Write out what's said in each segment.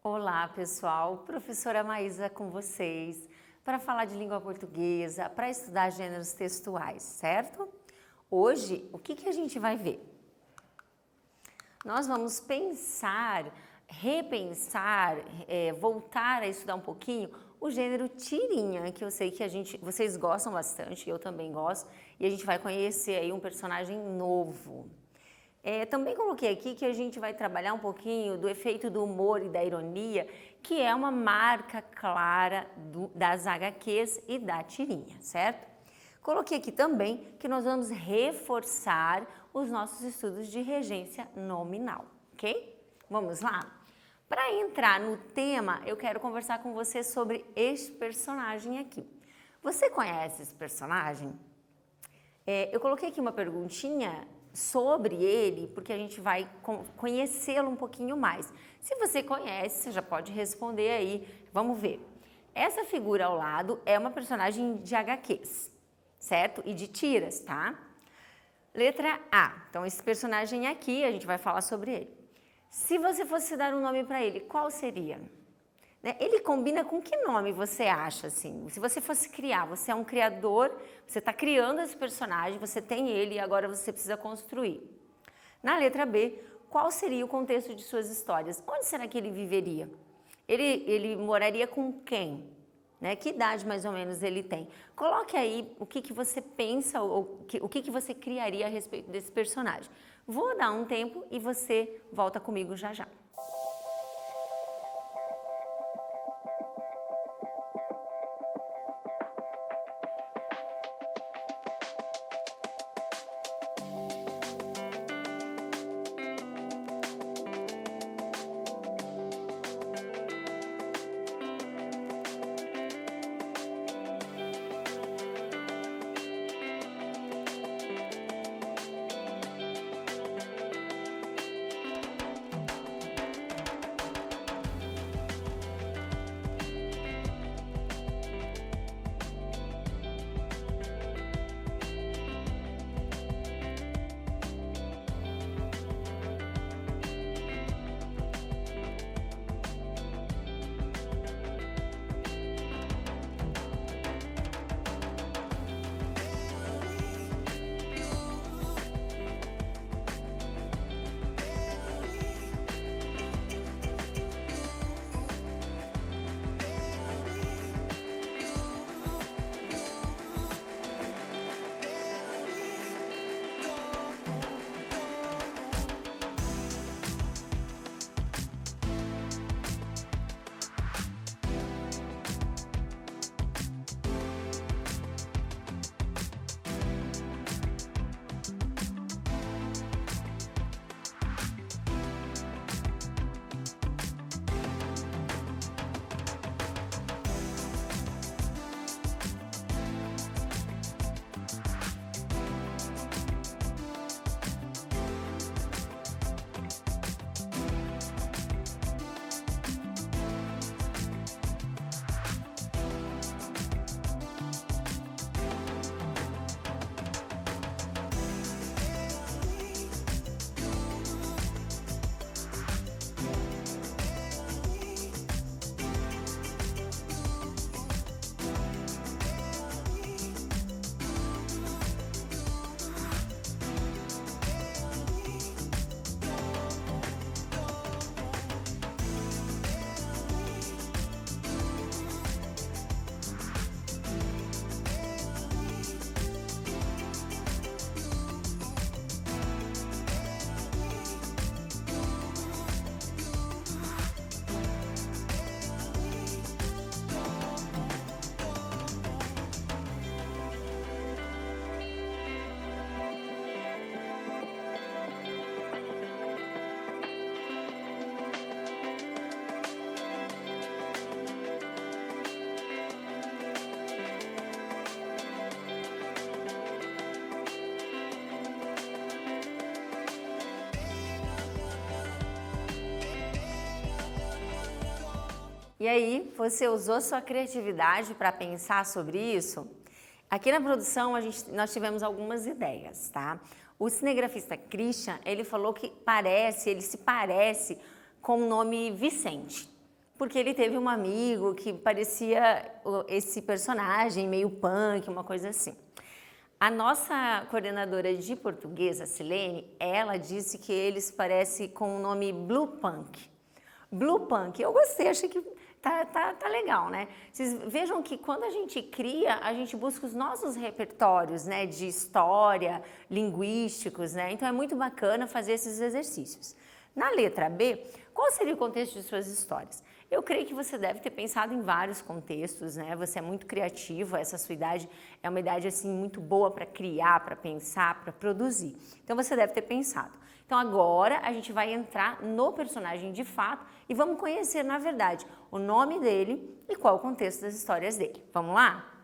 Olá pessoal, professora Maísa com vocês para falar de língua portuguesa, para estudar gêneros textuais, certo? Hoje, o que a gente vai ver? Nós vamos pensar, repensar, voltar a estudar um pouquinho o gênero tirinha, que eu sei que vocês gostam bastante, eu também gosto, e a gente vai conhecer aí um personagem novo. Também coloquei aqui que a gente vai trabalhar um pouquinho do efeito do humor e da ironia, que é uma marca clara das HQs e da tirinha, certo? Coloquei aqui também que nós vamos reforçar os nossos estudos de regência nominal, ok? Vamos lá? Para entrar no tema, eu quero conversar com você sobre este personagem aqui. Você conhece esse personagem? Eu coloquei aqui uma perguntinha sobre ele, porque a gente vai conhecê-lo um pouquinho mais. Se você conhece, você já pode responder aí. Vamos ver. Essa figura ao lado é uma personagem de HQs, certo? E de tiras, tá? Letra A. Então, esse personagem aqui, a gente vai falar sobre ele. Se você fosse dar um nome para ele, qual seria? Ele combina com que nome você acha, assim? Se você fosse criar, você é um criador, você está criando esse personagem, você tem ele e agora você precisa construir. Na letra B, qual seria o contexto de suas histórias? Onde será que ele viveria? Ele moraria com quem? Que idade mais ou menos ele tem? Coloque aí o que você pensa, o que você criaria a respeito desse personagem. Vou dar um tempo e você volta comigo já já. E aí, você usou sua criatividade para pensar sobre isso? Aqui na produção nós tivemos algumas ideias, tá? O cinegrafista Christian, ele falou que ele se parece com o nome Vicente, porque ele teve um amigo que parecia esse personagem meio punk, uma coisa assim. A nossa coordenadora de português, a Silene, ela disse que ele se parece com o nome Blue Punk. Blue Punk, eu gostei, achei que tá legal, né? Vocês vejam que quando a gente cria, a gente busca os nossos repertórios, né, de história, linguísticos, né? Então é muito bacana fazer esses exercícios. Na letra B, qual seria o contexto de suas histórias? Eu creio que você deve ter pensado em vários contextos, né? Você é muito criativa, essa sua idade é uma idade assim muito boa para criar, para pensar, para produzir. Então você deve ter pensado. Então agora a gente vai entrar no personagem de fato e vamos conhecer, na verdade, o nome dele e qual o contexto das histórias dele. Vamos lá?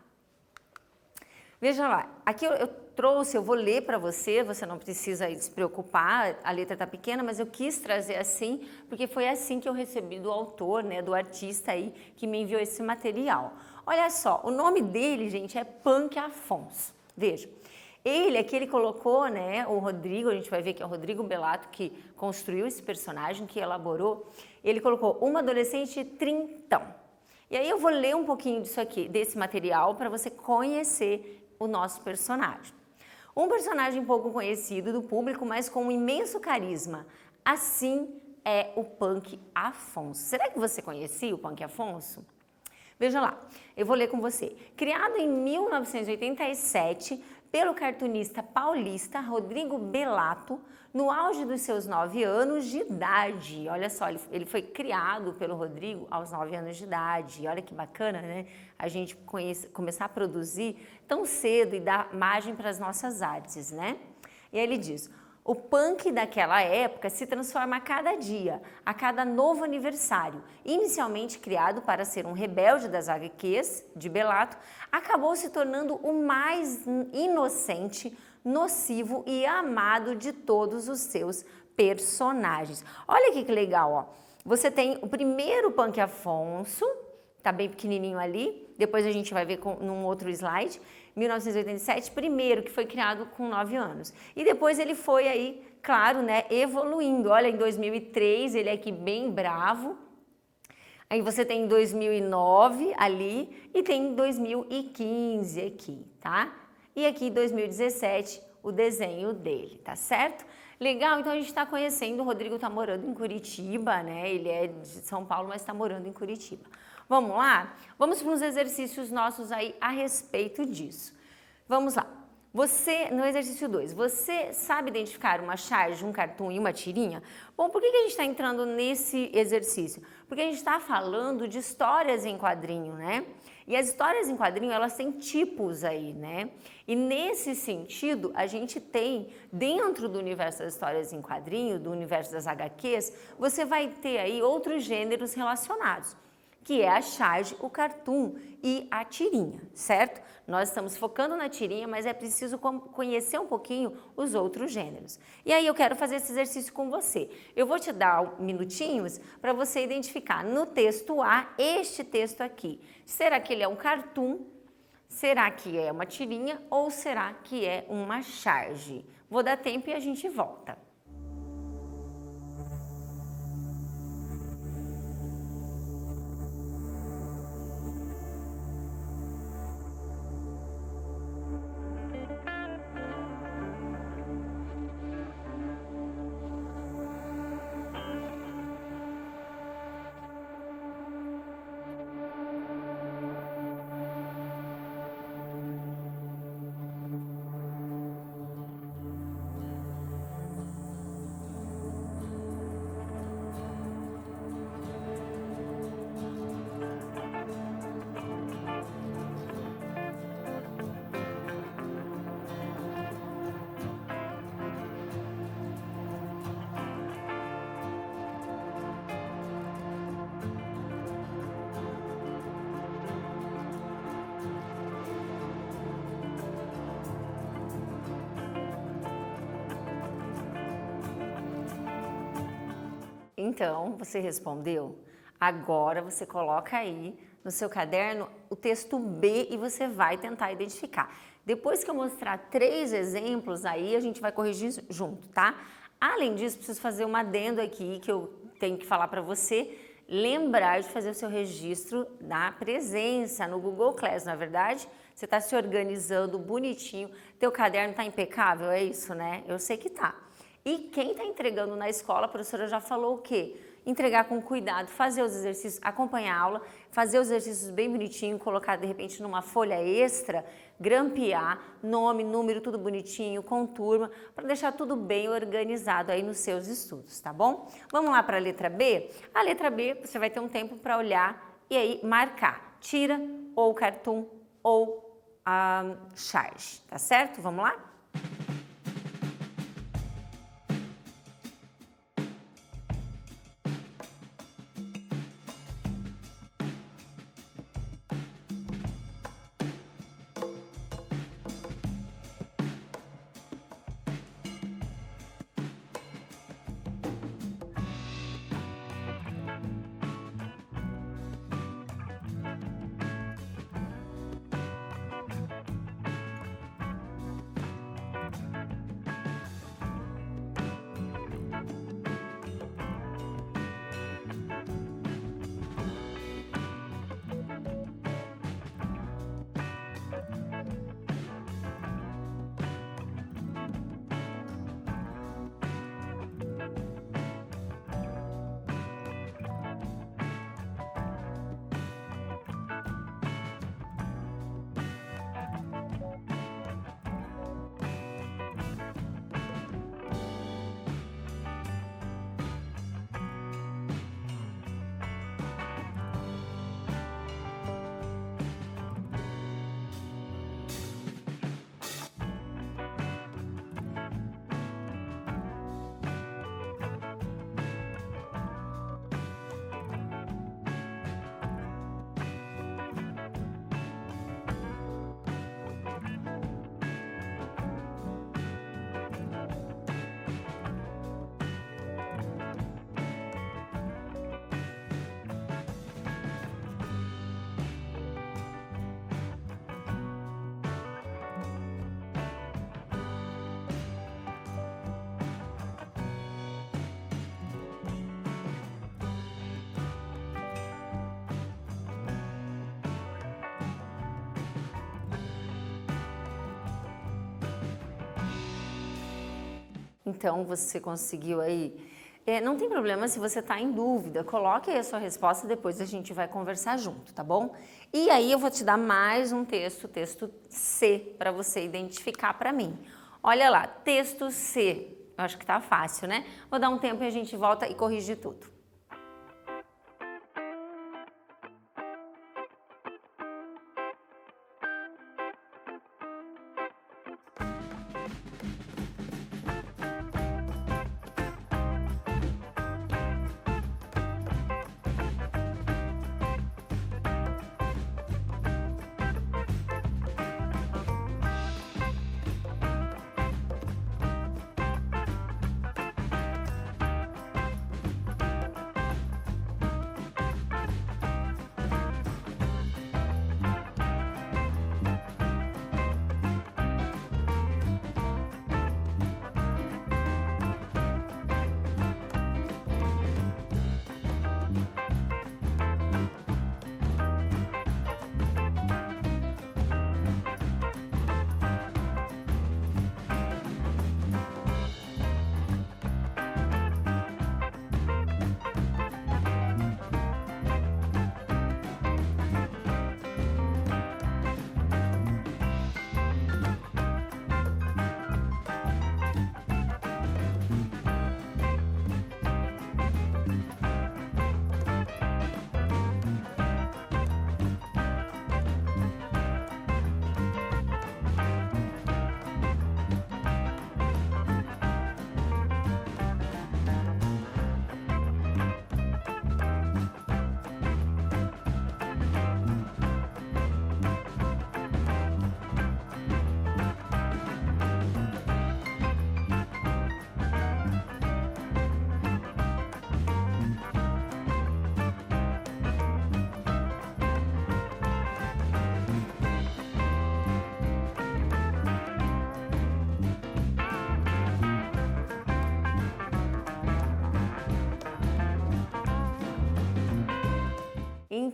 Veja lá, aqui eu trouxe, eu vou ler para você não precisa se preocupar, a letra está pequena, mas eu quis trazer assim, porque foi assim que eu recebi do autor, né, do artista aí que me enviou esse material. Olha só, o nome dele, gente, é Punk Afonso. Veja, ele colocou, né, o Rodrigo, a gente vai ver que é o Rodrigo Bellato que construiu esse personagem, que elaborou, ele colocou uma adolescente trintão. E aí eu vou ler um pouquinho disso aqui, desse material, para você conhecer o nosso personagem. Um personagem pouco conhecido do público, mas com um imenso carisma. Assim é o Punk Afonso. Será que você conhecia o Punk Afonso? Veja lá, eu vou ler com você. Criado em 1987 pelo cartunista paulista Rodrigo Bellato, no auge dos seus 9 anos de idade. Olha só, ele foi criado pelo Rodrigo aos 9 anos de idade. Olha que bacana, né? A gente começar a produzir tão cedo e dar margem para as nossas artes, né? E aí ele diz: o punk daquela época se transforma a cada dia, a cada novo aniversário. Inicialmente criado para ser um rebelde das HQs de Bellato, acabou se tornando o mais inocente, nocivo e amado de todos os seus personagens. Olha aqui que legal, ó. Você tem o primeiro Punk Afonso, tá bem pequenininho ali, depois a gente vai ver num outro slide, 1987, primeiro que foi criado com 9 anos. E depois ele foi aí, claro, né, evoluindo. Olha, em 2003 ele é aqui bem bravo. Aí você tem 2009 ali e tem 2015 aqui, tá? E aqui 2017 o desenho dele, tá certo? Legal, então a gente está conhecendo, o Rodrigo está morando em Curitiba, né? Ele é de São Paulo, mas está morando em Curitiba. Vamos lá? Vamos para uns exercícios nossos aí a respeito disso. Vamos lá. Você, no exercício 2, você sabe identificar uma charge, um cartoon e uma tirinha? Bom, por que a gente está entrando nesse exercício? Porque a gente está falando de histórias em quadrinho, né? E as histórias em quadrinho, elas têm tipos aí, né? E nesse sentido, a gente tem, dentro do universo das histórias em quadrinho, do universo das HQs, você vai ter aí outros gêneros relacionados, que é a charge, o cartoon e a tirinha, certo? Nós estamos focando na tirinha, mas é preciso conhecer um pouquinho os outros gêneros. E aí eu quero fazer esse exercício com você. Eu vou te dar minutinhos para você identificar no texto A, este texto aqui. Será que ele é um cartoon? Será que é uma tirinha? Ou será que é uma charge? Vou dar tempo e a gente volta. Então, você respondeu? Agora você coloca aí no seu caderno o texto B e você vai tentar identificar. Depois que eu mostrar 3 exemplos, aí a gente vai corrigir junto, tá? Além disso, preciso fazer um adendo aqui que eu tenho que falar para você. Lembrar de fazer o seu registro da presença no Google Class, não é verdade? Você está se organizando bonitinho, teu caderno está impecável, é isso, né? Eu sei que tá. E quem está entregando na escola, a professora já falou o quê? Entregar com cuidado, fazer os exercícios, acompanhar a aula, fazer os exercícios bem bonitinho, colocar de repente numa folha extra, grampear, nome, número, tudo bonitinho, com turma, para deixar tudo bem organizado aí nos seus estudos, tá bom? Vamos lá para a letra B? A letra B, você vai ter um tempo para olhar e aí marcar, tira ou cartoon ou charge, tá certo? Vamos lá? Então, você conseguiu aí. Não tem problema se você está em dúvida, coloque aí a sua resposta e depois a gente vai conversar junto, tá bom? E aí eu vou te dar mais um texto, texto C, para você identificar para mim. Olha lá, texto C, eu acho que tá fácil, né? Vou dar um tempo e a gente volta e corrige tudo.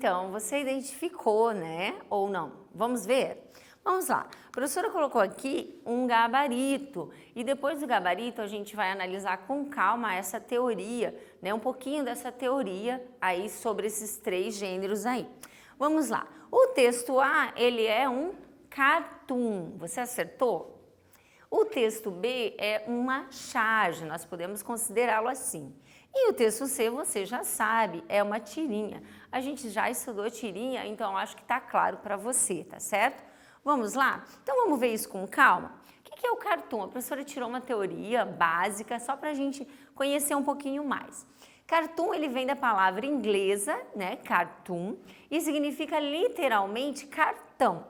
então você identificou, né? Ou não? Vamos ver? Vamos lá. A professora colocou aqui um gabarito e depois do gabarito a gente vai analisar com calma essa teoria, né? Um pouquinho dessa teoria aí sobre esses 3 gêneros aí. Vamos lá. O texto A, ele é um cartoon. Você acertou? O texto B é uma charge, nós podemos considerá-lo assim. E o texto C, você já sabe, é uma tirinha. A gente já estudou tirinha, então acho que está claro para você, tá certo? Vamos lá? Então vamos ver isso com calma? O que é o cartoon? A professora tirou uma teoria básica só para a gente conhecer um pouquinho mais. Cartoon, ele vem da palavra inglesa, né, cartoon, e significa literalmente cartão,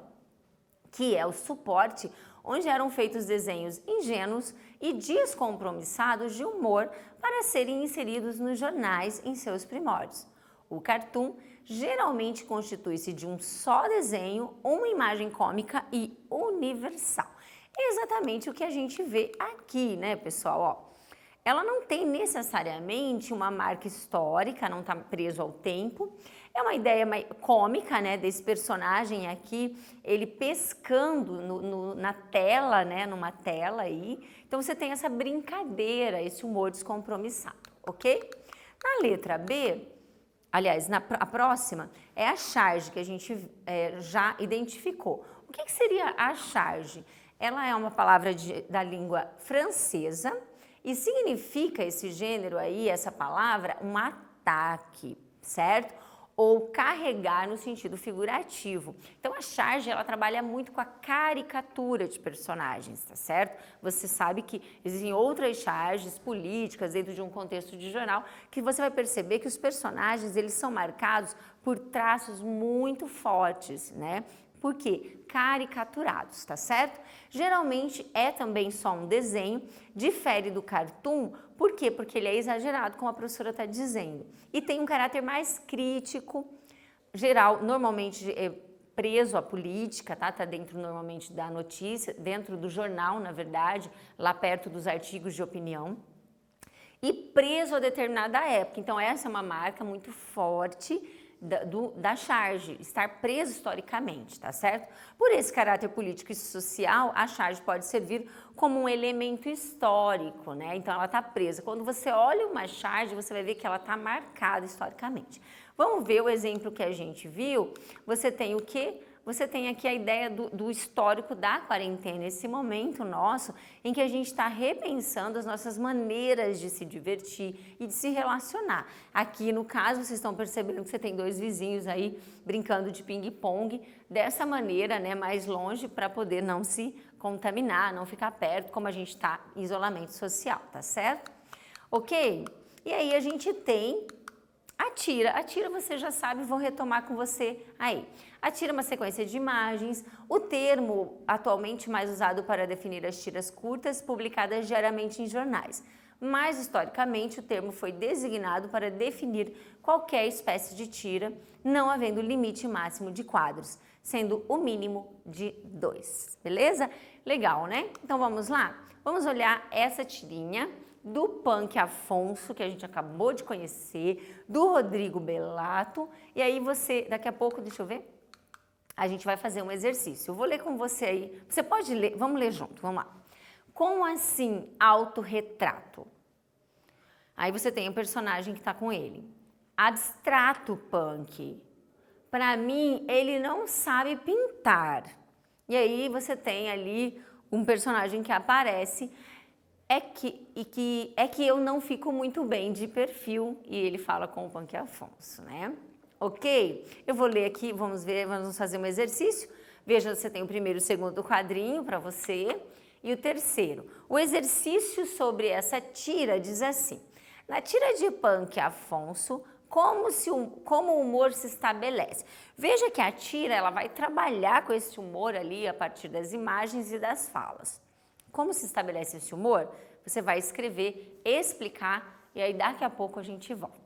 que é o suporte onde eram feitos desenhos ingênuos e descompromissados de humor para serem inseridos nos jornais em seus primórdios. O cartoon geralmente constitui-se de um só desenho, uma imagem cômica e universal. É exatamente o que a gente vê aqui, né, pessoal? Ó, ela não tem necessariamente uma marca histórica, não está preso ao tempo. É uma ideia cômica, né, desse personagem aqui, ele pescando na tela, né, numa tela aí. Então você tem essa brincadeira, esse humor descompromissado, ok? Na letra B, aliás, a próxima é a charge, que a gente já identificou. O que seria a charge? Ela é uma palavra da língua francesa e significa esse gênero aí, essa palavra, um ataque, certo? Ou carregar no sentido figurativo. Então a charge, ela trabalha muito com a caricatura de personagens, tá certo? Você sabe que existem outras charges políticas dentro de um contexto de jornal que você vai perceber que os personagens, eles são marcados por traços muito fortes, né? Por quê? Caricaturados, tá certo? Geralmente é também só um desenho, difere do cartoon, por quê? Porque ele é exagerado, como a professora está dizendo, e tem um caráter mais crítico, geral, normalmente preso à política, tá? Tá dentro normalmente da notícia, dentro do jornal, na verdade, lá perto dos artigos de opinião, e preso a determinada época. Então essa é uma marca muito forte da charge, estar preso historicamente, tá certo? Por esse caráter político e social, a charge pode servir como um elemento histórico, né? Então ela está presa. Quando você olha uma charge, você vai ver que ela está marcada historicamente. Vamos ver o exemplo que a gente viu. Você tem o quê? Você tem aqui a ideia do histórico da quarentena, esse momento nosso em que a gente está repensando as nossas maneiras de se divertir e de se relacionar. Aqui no caso, vocês estão percebendo que você tem 2 vizinhos aí brincando de ping-pong, dessa maneira, né, mais longe, para poder não se contaminar, não ficar perto, como a gente está em isolamento social, tá certo? Ok? E aí a gente tem a tira. A tira você já sabe, vou retomar com você aí. A tira é uma sequência de imagens, o termo atualmente mais usado para definir as tiras curtas publicadas diariamente em jornais. Mas, historicamente, o termo foi designado para definir qualquer espécie de tira, não havendo limite máximo de quadros, sendo o mínimo de 2. Beleza? Legal, né? Então vamos lá? Vamos olhar essa tirinha do Punk Afonso, que a gente acabou de conhecer, do Rodrigo Bellato, e aí você, daqui a pouco, deixa eu ver, a gente vai fazer um exercício. Eu vou ler com você aí, você pode ler, vamos ler junto, vamos lá. Como assim autorretrato? Aí você tem o personagem que está com ele. Abstrato Punk. Para mim, ele não sabe pintar. E aí você tem ali um personagem que aparece, é que eu não fico muito bem de perfil, e ele fala com o Punk Afonso, né? Ok? Eu vou ler aqui, vamos ver, vamos fazer um exercício. Veja, você tem o primeiro e o segundo quadrinho para você, e o terceiro. O exercício sobre essa tira diz assim: na tira de Punk Afonso, como o humor se estabelece. Veja que a tira, ela vai trabalhar com esse humor ali a partir das imagens e das falas. Como se estabelece esse humor? Você vai escrever, explicar e aí daqui a pouco a gente volta.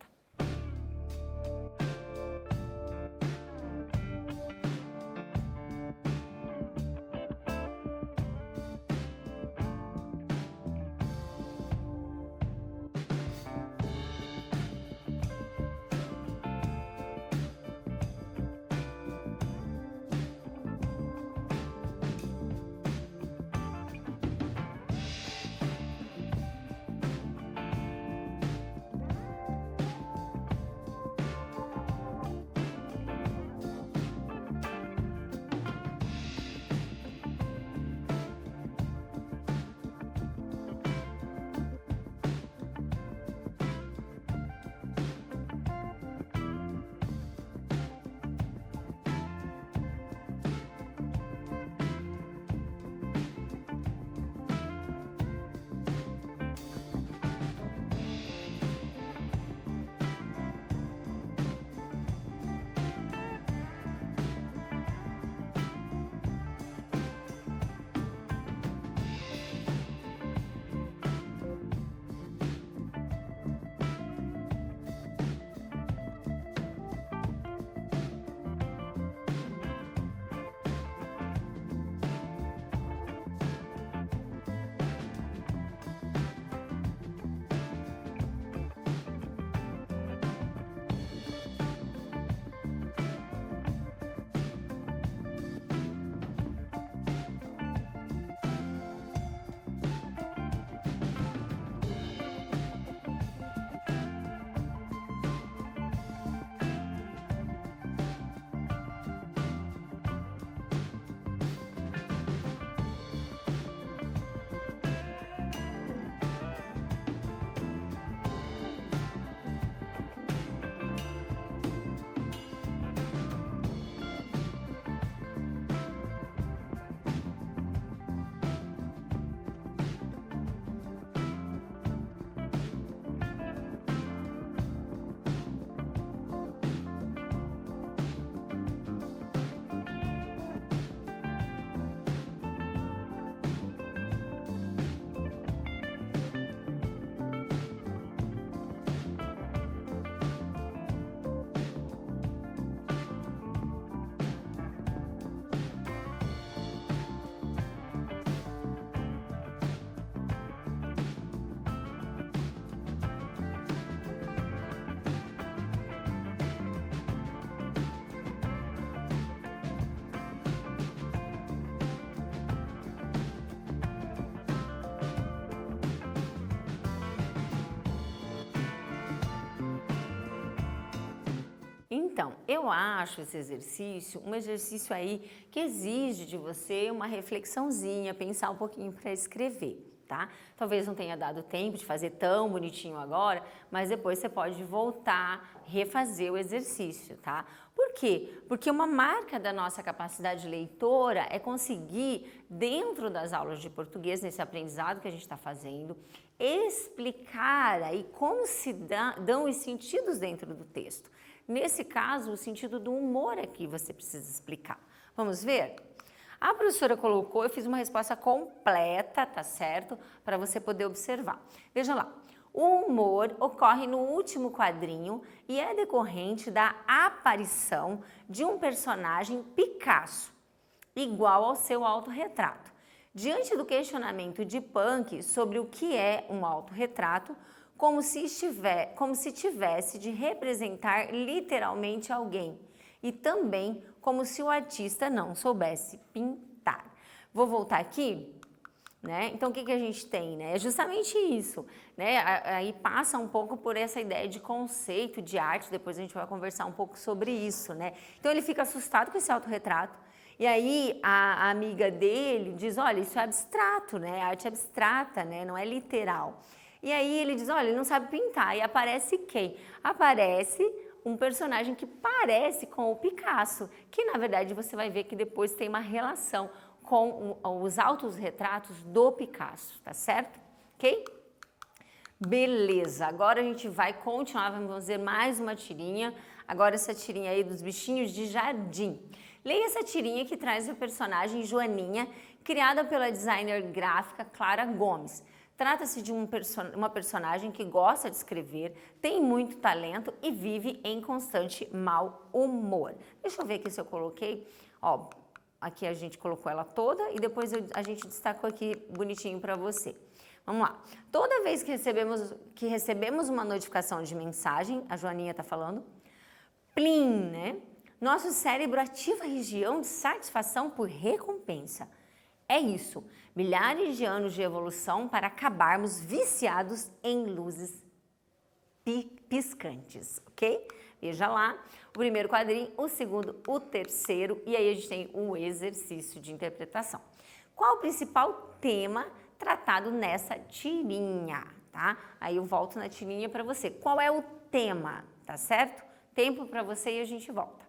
Então, eu acho esse exercício um exercício aí que exige de você uma reflexãozinha, pensar um pouquinho para escrever, tá? Talvez não tenha dado tempo de fazer tão bonitinho agora, mas depois você pode voltar, refazer o exercício, tá? Por quê? Porque uma marca da nossa capacidade leitora é conseguir, dentro das aulas de português, nesse aprendizado que a gente está fazendo, explicar aí como se dão os sentidos dentro do texto. Nesse caso, o sentido do humor aqui você precisa explicar. Vamos ver? A professora colocou, eu fiz uma resposta completa, tá certo? Para você poder observar. Veja lá. O humor ocorre no último quadrinho e é decorrente da aparição de um personagem Picasso, igual ao seu autorretrato. Diante do questionamento de Punk sobre o que é um autorretrato, como se tivesse de representar literalmente alguém e também como se o artista não soubesse pintar. Vou voltar aqui, né? Então o que a gente tem, né? É justamente isso, né? Aí passa um pouco por essa ideia de conceito de arte, depois a gente vai conversar um pouco sobre isso, né? Então ele fica assustado com esse autorretrato. E aí a amiga dele diz, olha, isso é abstrato, né? Arte abstrata, né? Não é literal. E aí ele diz, olha, ele não sabe pintar. E aparece quem? Aparece um personagem que parece com o Picasso, que na verdade você vai ver que depois tem uma relação com os autorretratos do Picasso, tá certo? Ok? Beleza, agora a gente vai continuar, vamos fazer mais uma tirinha. Agora essa tirinha aí dos bichinhos de jardim. Leia essa tirinha que traz a personagem Joaninha, criada pela designer gráfica Clara Gomes. Trata-se de uma personagem que gosta de escrever, tem muito talento e vive em constante mau humor. Deixa eu ver aqui se eu coloquei, ó, aqui a gente colocou ela toda e depois a gente destacou aqui bonitinho para você. Vamos lá. Toda vez que recebemos uma notificação de mensagem, a Joaninha está falando, plim, né? Nosso cérebro ativa a região de satisfação por recompensa. É isso, milhares de anos de evolução para acabarmos viciados em luzes piscantes, ok? Veja lá, o primeiro quadrinho, o segundo, o terceiro, e aí a gente tem o exercício de interpretação. Qual o principal tema tratado nessa tirinha, tá? Aí eu volto na tirinha para você. Qual é o tema, tá certo? Tempo para você e a gente volta.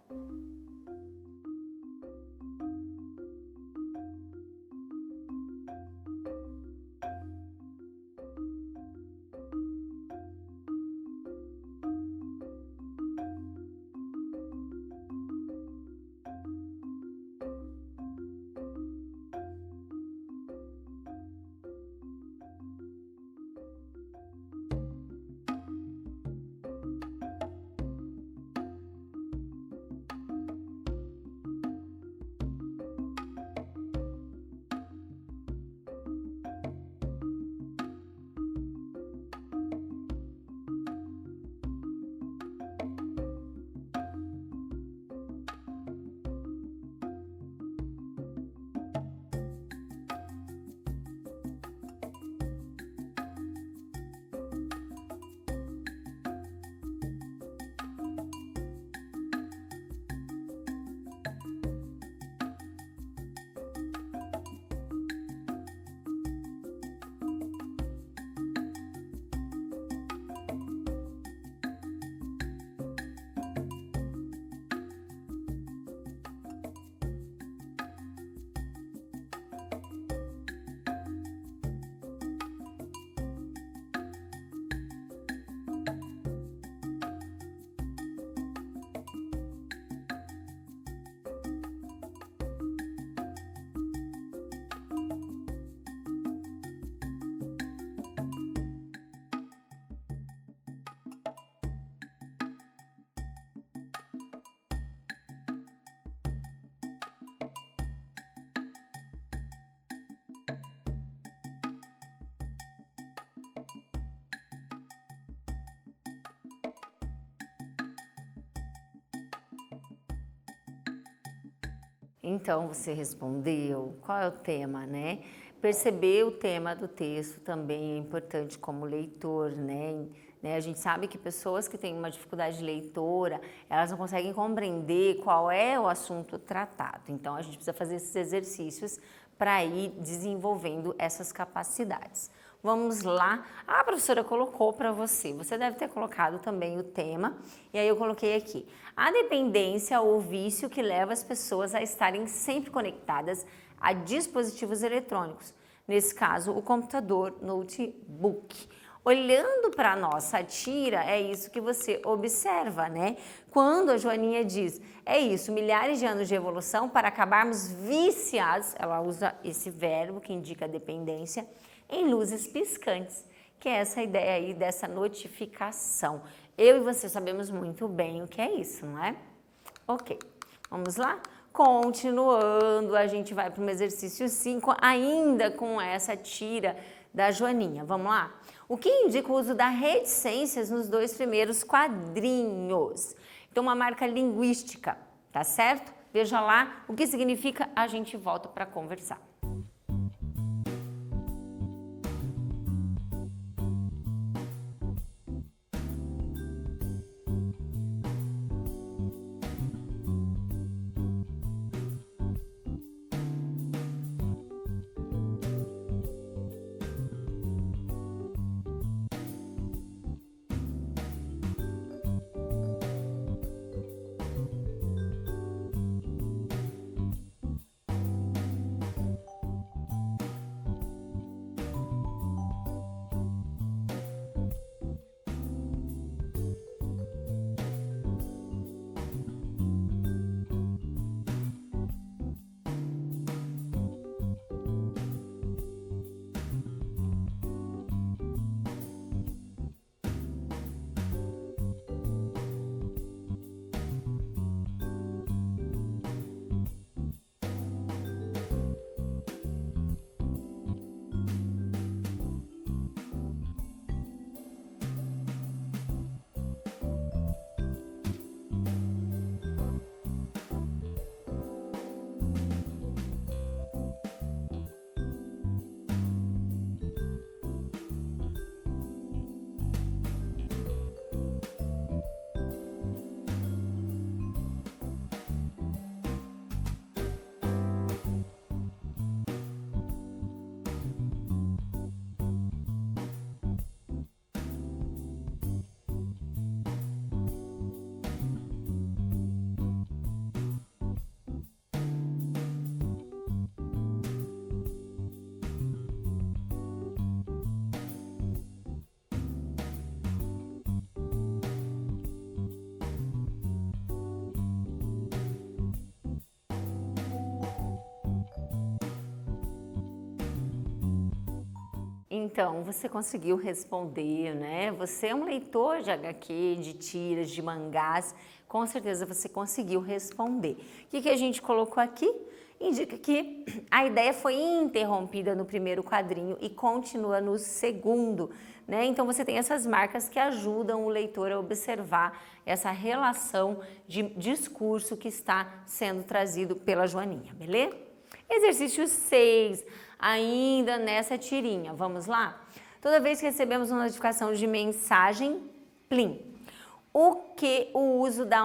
Então você respondeu, qual é o tema, né? Perceber o tema do texto também é importante como leitor, né? né? A gente sabe que pessoas que têm uma dificuldade leitora, elas não conseguem compreender qual é o assunto tratado. Então, a gente precisa fazer esses exercícios para ir desenvolvendo essas capacidades. Vamos lá. A professora colocou para você. Você deve ter colocado também o tema. E aí eu coloquei aqui. A dependência ou vício que leva as pessoas a estarem sempre conectadas a dispositivos eletrônicos. Nesse caso, o computador, notebook. Olhando para a nossa tira, é isso que você observa, né? Quando a Joaninha diz, é isso, milhares de anos de evolução para acabarmos viciados, ela usa esse verbo que indica dependência, em luzes piscantes, que é essa ideia aí dessa notificação. Eu e você sabemos muito bem o que é isso, não é? Ok, vamos lá? Continuando, a gente vai para o exercício 5, ainda com essa tira da Joaninha. Vamos lá? O que indica o uso da reticências nos 2 primeiros quadrinhos? Então, uma marca linguística, tá certo? Veja lá o que significa, a gente volta para conversar. Então, você conseguiu responder, né? Você é um leitor de HQ, de tiras, de mangás, com certeza você conseguiu responder. O que a gente colocou aqui? Indica que a ideia foi interrompida no primeiro quadrinho e continua no segundo, né? Então você tem essas marcas que ajudam o leitor a observar essa relação de discurso que está sendo trazido pela Joaninha, beleza? Exercício 6, ainda nessa tirinha, vamos lá? Toda vez que recebemos uma notificação de mensagem, plim. O que o uso da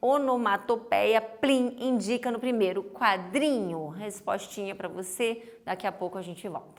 onomatopeia plim indica no primeiro quadrinho? Respostinha para você, daqui a pouco a gente volta.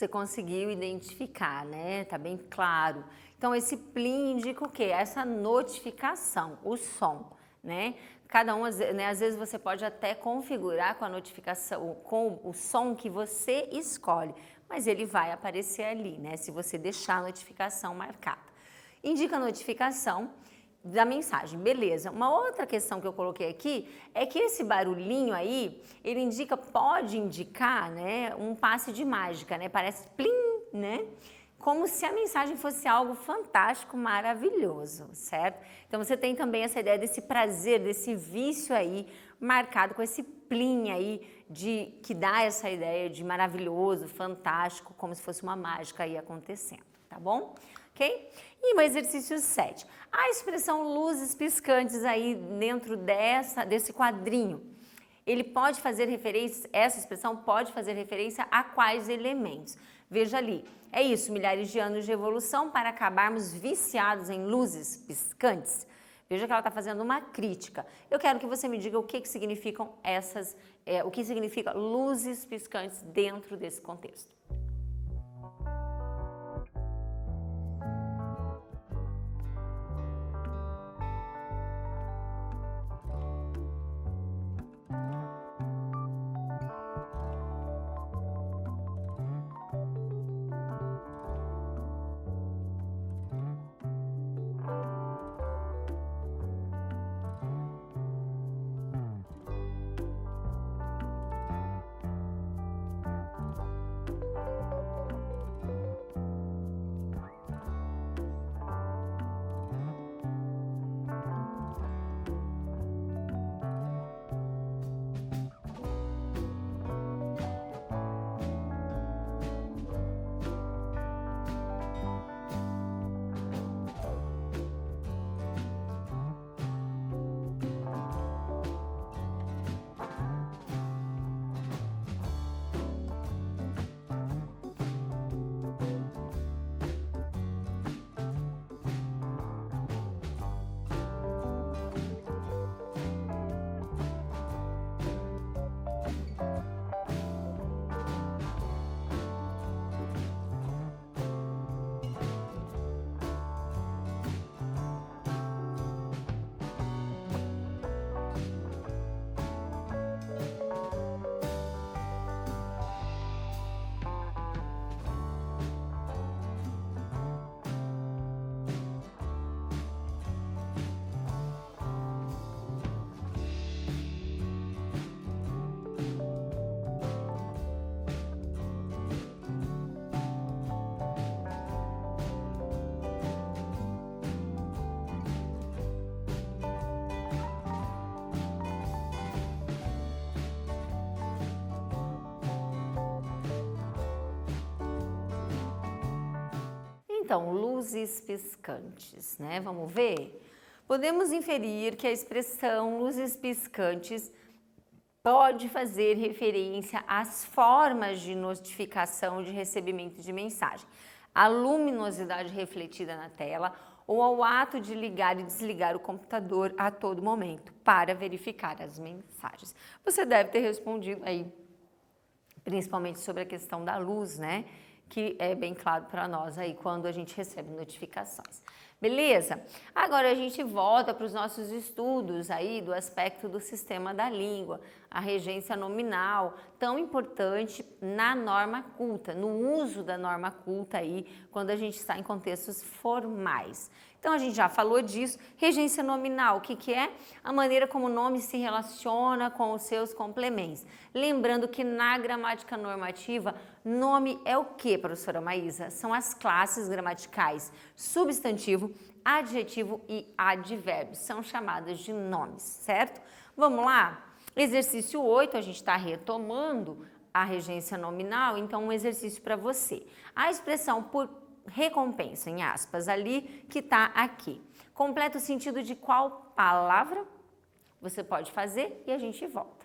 Você conseguiu identificar, né? Tá bem claro. Então, esse plim indica o quê? Essa notificação, o som, né? Cada um, né, às vezes você pode até configurar com a notificação, com o som que você escolhe, mas ele vai aparecer ali, né? Se você deixar a notificação marcada. Indica a notificação da mensagem, beleza. Uma outra questão que eu coloquei aqui é que esse barulhinho aí, ele indica, pode indicar, né, um passe de mágica, né? Parece plim, né? Como se a mensagem fosse algo fantástico, maravilhoso, certo? Então você tem também essa ideia desse prazer, desse vício aí, marcado com esse plim aí, que dá essa ideia de maravilhoso, fantástico, como se fosse uma mágica aí acontecendo, tá bom? Ok? E o exercício 7. A expressão luzes piscantes aí dentro desse quadrinho, ele pode fazer referência, essa expressão pode fazer referência a quais elementos? Veja ali, é isso, milhares de anos de evolução para acabarmos viciados em luzes piscantes. Veja que ela está fazendo uma crítica. Eu quero que você me diga o que significam o que significa luzes piscantes dentro desse contexto. Então, luzes piscantes, né? Vamos ver? Podemos inferir que a expressão luzes piscantes pode fazer referência às formas de notificação de recebimento de mensagem, à luminosidade refletida na tela ou ao ato de ligar e desligar o computador a todo momento para verificar as mensagens. Você deve ter respondido aí, principalmente sobre a questão da luz, né? Que é bem claro para nós aí quando a gente recebe notificações. Beleza? Agora a gente volta para os nossos estudos aí do aspecto do sistema da língua, a regência nominal, tão importante na norma culta, no uso da norma culta aí, quando a gente está em contextos formais. Então a gente já falou disso. Regência nominal, o que é? A maneira como o nome se relaciona com os seus complementos. Lembrando que na gramática normativa, nome é o que, professora Maísa? São as classes gramaticais substantivo, adjetivo e advérbio. São chamadas de nomes, certo? Vamos lá? Exercício 8, a gente está retomando a regência nominal, então um exercício para você. A expressão por recompensa, em aspas, ali, que está aqui. Completa o sentido de qual palavra? Você pode fazer e a gente volta.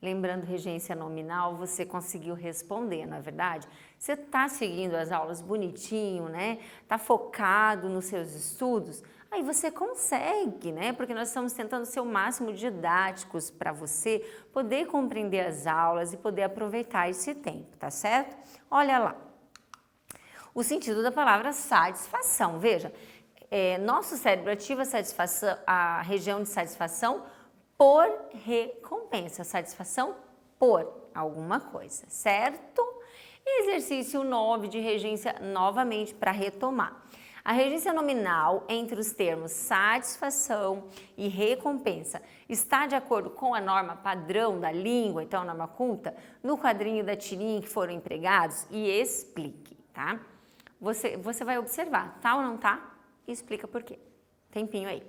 Lembrando regência nominal, você conseguiu responder, não é verdade? Você está seguindo as aulas bonitinho, né? Está focado nos seus estudos? Aí você consegue, né? Porque nós estamos tentando ser o máximo didáticos para você poder compreender as aulas e poder aproveitar esse tempo, tá certo? Olha lá. O sentido da palavra satisfação, veja, nosso cérebro ativa a região de satisfação por recompensa, satisfação por alguma coisa, certo? Exercício 9 de regência, novamente para retomar. A regência nominal entre os termos satisfação e recompensa está de acordo com a norma padrão da língua, então a norma culta, no quadrinho da tirinha que foram empregados? E explique, tá? Você vai observar, tá ou não tá? E explica por quê. Tempinho aí.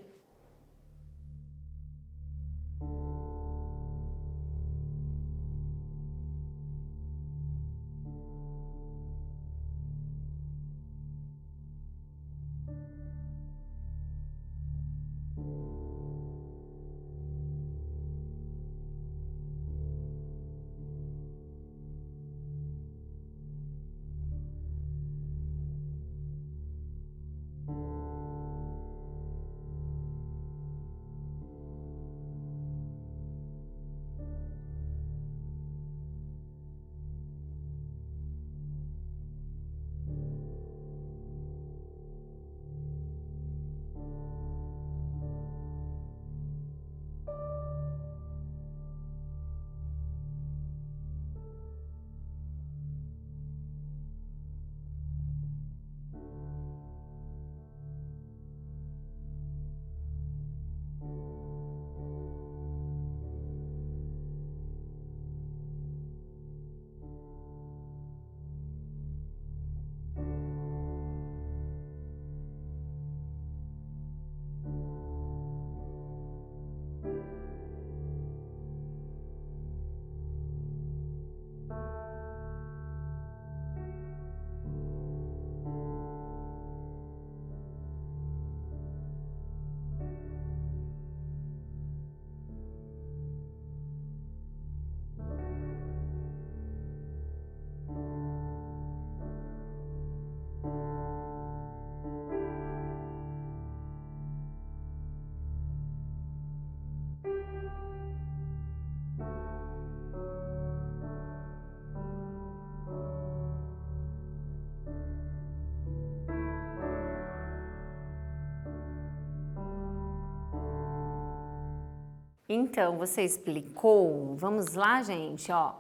Então, você explicou? Vamos lá, gente, ó.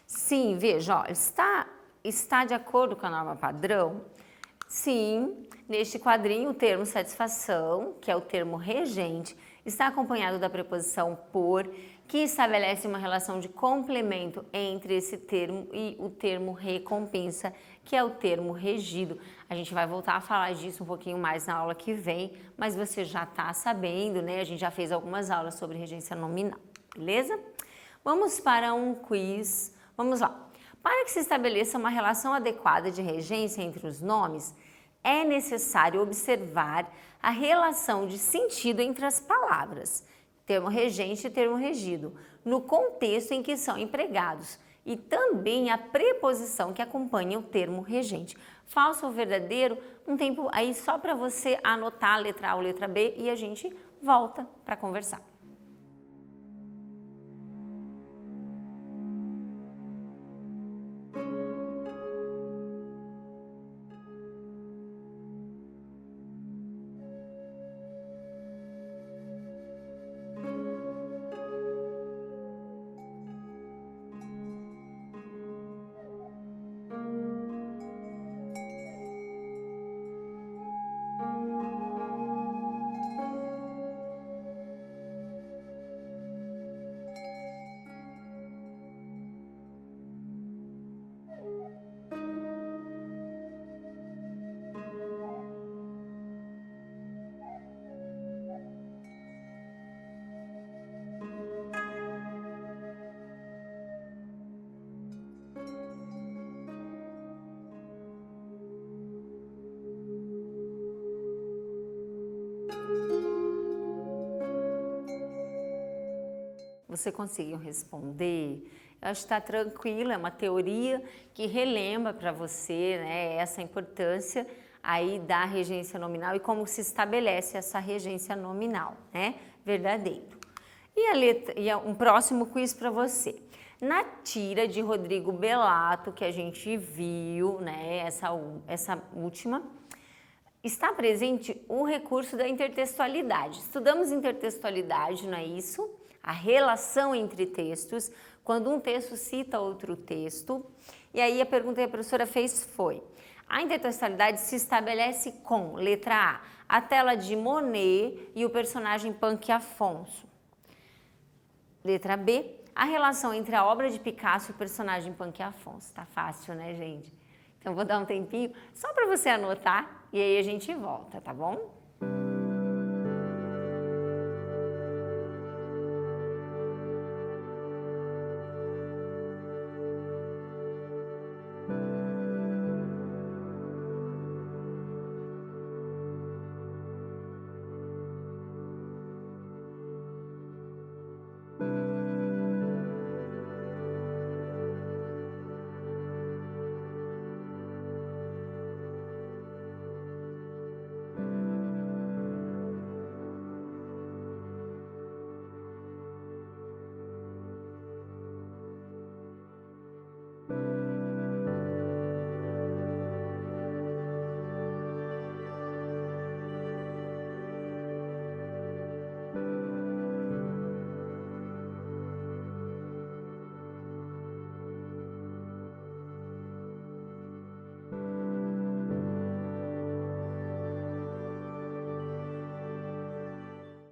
Sim, veja, ó, está de acordo com a norma padrão? Sim, neste quadrinho o termo satisfação, que é o termo regente, está acompanhado da preposição por, que estabelece uma relação de complemento entre esse termo e o termo recompensa, que é o termo regido. A gente vai voltar a falar disso um pouquinho mais na aula que vem, mas você já está sabendo, né? A gente já fez algumas aulas sobre regência nominal, beleza? Vamos para um quiz. Vamos lá. Para que se estabeleça uma relação adequada de regência entre os nomes, é necessário observar a relação de sentido entre as palavras, termo regente e termo regido, no contexto em que são empregados, e também a preposição que acompanha o termo regente. Falso ou verdadeiro, um tempo aí só para você anotar a letra A ou letra B e a gente volta para conversar. Você conseguiu responder? Eu acho que está tranquilo, é uma teoria que relembra para você, né, essa importância aí da regência nominal e como se estabelece essa regência nominal, né, verdadeiro. E um próximo quiz para você. Na tira de Rodrigo Bellato, que a gente viu, né, essa última, está presente o recurso da intertextualidade. Estudamos intertextualidade, não é isso? A relação entre textos, quando um texto cita outro texto. E aí a pergunta que a professora fez foi: a intertextualidade se estabelece com, letra A tela de Monet e o personagem Punk Afonso. Letra B, a relação entre a obra de Picasso e o personagem Punk Afonso. Tá fácil, né, gente? Então vou dar um tempinho só para você anotar e aí a gente volta, tá bom?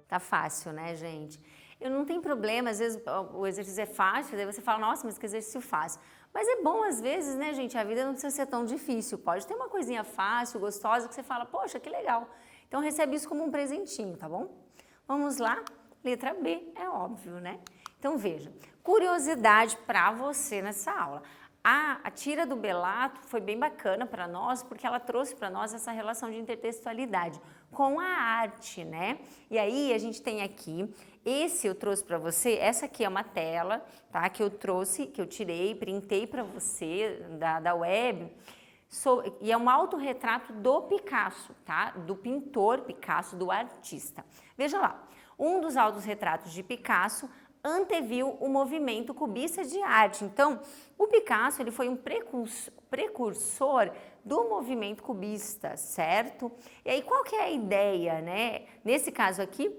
Tá fácil, né, gente? Eu não tenho problema, às vezes o exercício é fácil, daí você fala, nossa, mas que exercício fácil. Mas é bom, às vezes, né, gente, a vida não precisa ser tão difícil. Pode ter uma coisinha fácil, gostosa, que você fala, poxa, que legal. Então recebe isso como um presentinho, tá bom? Vamos lá? Letra B, é óbvio, né? Então veja, curiosidade para você nessa aula. A tira do Bellato foi bem bacana para nós, porque ela trouxe para nós essa relação de intertextualidade com a arte, né? E aí a gente tem aqui, esse eu trouxe para você, essa aqui é uma tela, tá? Que eu trouxe, que eu tirei, printei para você da web, e é um autorretrato do Picasso, tá? Do pintor Picasso, do artista. Veja lá, um dos autorretratos de Picasso anteviu o movimento cubista de arte. Então, o Picasso ele foi um precursor do movimento cubista, certo? E aí, qual que é a ideia, né? Nesse caso aqui,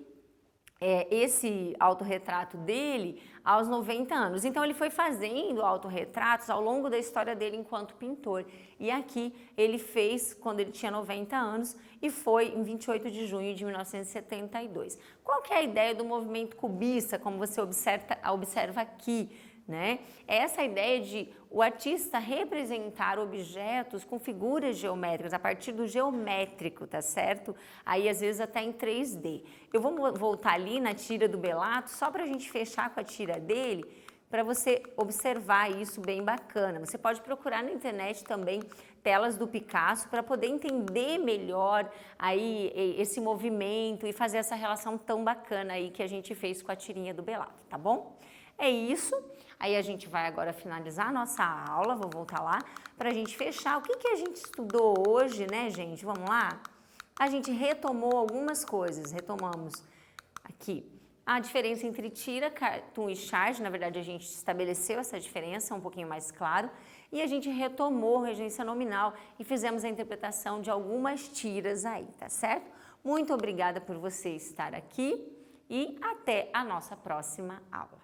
esse autorretrato dele aos 90 anos. Então, ele foi fazendo autorretratos ao longo da história dele enquanto pintor. E aqui ele fez quando ele tinha 90 anos e foi em 28 de junho de 1972. Qual que é a ideia do movimento cubista, como você observa aqui, né? É essa ideia de o artista representar objetos com figuras geométricas, a partir do geométrico, tá certo? Aí às vezes até em 3D. Eu vou voltar ali na tira do Bellato, só para a gente fechar com a tira dele, para você observar isso bem bacana. Você pode procurar na internet também telas do Picasso para poder entender melhor aí esse movimento e fazer essa relação tão bacana aí que a gente fez com a tirinha do Bellato, tá bom? É isso. Aí a gente vai agora finalizar a nossa aula, vou voltar lá, para a gente fechar. O que a gente estudou hoje, né, gente? Vamos lá? A gente retomou algumas coisas, retomamos aqui a diferença entre tira, cartoon e charge. Na verdade, a gente estabeleceu essa diferença um pouquinho mais claro, e a gente retomou regência nominal e fizemos a interpretação de algumas tiras aí, tá certo? Muito obrigada por você estar aqui e até a nossa próxima aula.